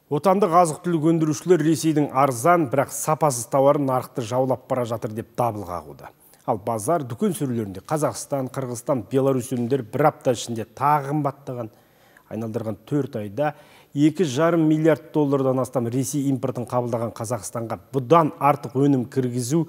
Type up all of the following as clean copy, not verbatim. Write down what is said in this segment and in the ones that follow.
Отандық азық-түлік өндірушілер Ресейдің арзан, бірақ сапасыз тауарын нарықты жаулап бара жатыр деп дабыл қағуда. Ал базар дүкен сөрелерінде Қазақстан, Қырғызстан, Беларусь өнімдері бір апта ішінде тағы қымбаттаған. Айналдырған 4 айда 2,5 миллиард доллардан астам Ресей импортын қабылдаған Қазақстанға бұдан артық өнім кіргізу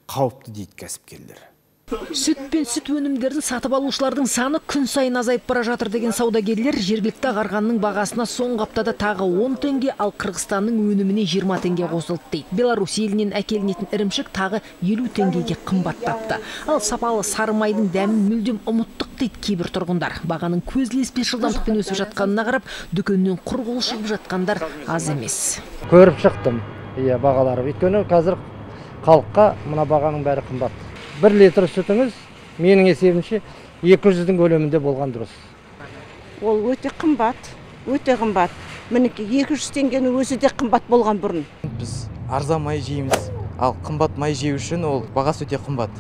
қауіпті дейді кәсіпкерлер. Сүт пен сүт өнімдерін сатып алушылардың саны күн сайын азайып бара жатыр деген саудагерлер жергілікті ағарғанның бағасына соңғы аптада тағы 10 теңге, ал Қырғызстанның өніміне 20 теңге қосылды дейді. Беларусь елінен әкелінетін ірімшік тағы 50 теңгеге қымбаттапты. Ал сапалы сары майдың дәмін мүлдем ұмыттық дейді кейбір тұрғындар. Бағаның көз ілеспес жылдамдықпен өсіп жатқанына қарап, дүкеннен құр қол шығып жатқандар аз емес. Көріп шықтым, бағалары. Өйткені қазір халыққа мына бағаның бәрі қымбат. 1 литр сүтіңіз менің есебімше 200-дің көлемінде болған дұрыс. Ол өте қымбат, өте қымбат. Мінекей 200 теңгенің өзі де қымбат болған бұрын. Біз арзан май жейміз, ал қымбат май жеу үшін ол бағасы өте қымбат.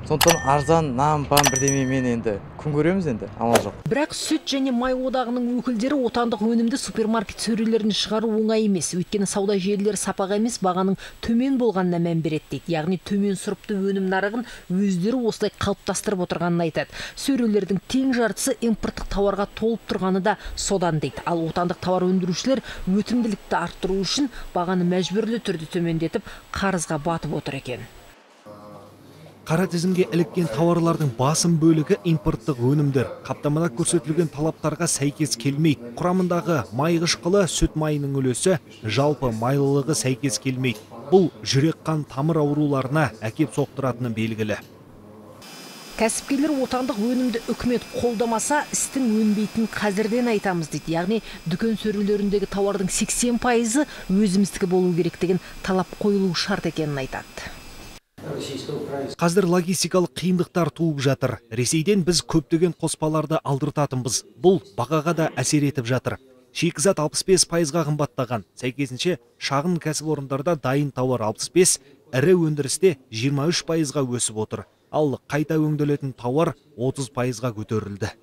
Сондықтан арзан, нам, пам бірдемемен енді күн көреміз енді, амал жоқ. Бірақ сүт және май одағының өкілдері отандық өнімді супермаркет сөрелеріне шығару оңай емес. Өйткені сауда желілері сапаға емес, бағаның төмен болғанына мән береді дейді. Яғни төмен сұрыпты өнім нарығын өздері осылай қалыптастырып отырғанын айтады. Сөрелердің тең жартысы импорттық тауарға толып тұрғаны да содан дейді. Ал отандық тауар өндірушілер өтімділікті арттыру үшін бағаны мәжбүрлі түрде төмендетіп, қарызға батып отыр екен. Қара тізімге іліккен тауарлардың басым бөлігі импорттық өнімдер. Қаптамада көрсетілген талаптарға сәйкес келмейді. Құрамындағы май қышқылы, сүт майының үлесі, жалпы майлылығы сәйкес келмейді. Бұл жүрек-қан тамыр ауруларына әкеп соқтыратыны белгілі. Кәсіпкерлер отандық өнімді үкімет қолдамаса, істің өнбейтін қазірден айтамыз дейді. Яғни дүкен сөрелеріндегі тауардың 80%-ы өзіміздікі болу керек деген талап қойылу шарт екенін айтады. Қазір логистикалық қиындықтар туып жатыр. Ресейден біз көптеген қоспаларды алдыртатынбыз. Бұл бағаға да әсер етіп жатыр. Шикізат 65%-ға қымбаттаған. Сәйкесінше шағын кәсіпорындарда дайын тауар 65, ірі өндірісте 23%-ға өсіп отыр. Ал қайта өңделетін тауар 30%-ға көтерілді.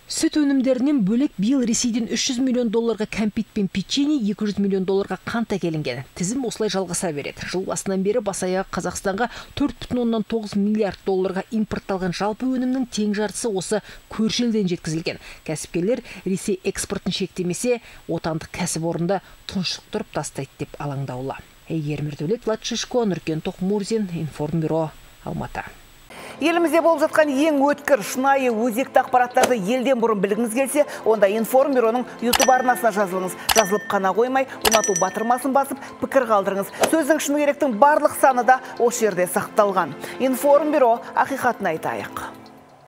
Сүт өнімдерінен бөлек биыл Ресейден 300 миллион долларға кәмпит пен печенье, 200 миллион долларға қант әкелінген. Тізім осылай жалғаса береді. Жыл басынан бері бас-аяғы Қазақстанға 4,9 миллиард долларға импортталған жалпы өнімнің тең жартысы осы көрші елден жеткізілген. Кәсіпкерлер Ресей экспортын шектемесе, отандық кәсіпорында тұншықтырып тастайды деп алаңдаулы. Ермірдәулет, Влад Шишко, Нұркен Тоқмурзин, Информбюро, Алматы. Елімізде болып жатқан ең өткір, шынайы, өзекті ақпараттарды елден бұрын білгіңіз келсе, онда Информбюроның YouTube арнасына жазылыңыз. Жазылып қана қоймай, ұнату батырмасын басып, пікір қалдырыңыз. Сөздің шыны керектің барлық саны да осы жерде сақталған. Информбюро, ақиқатын айтайық.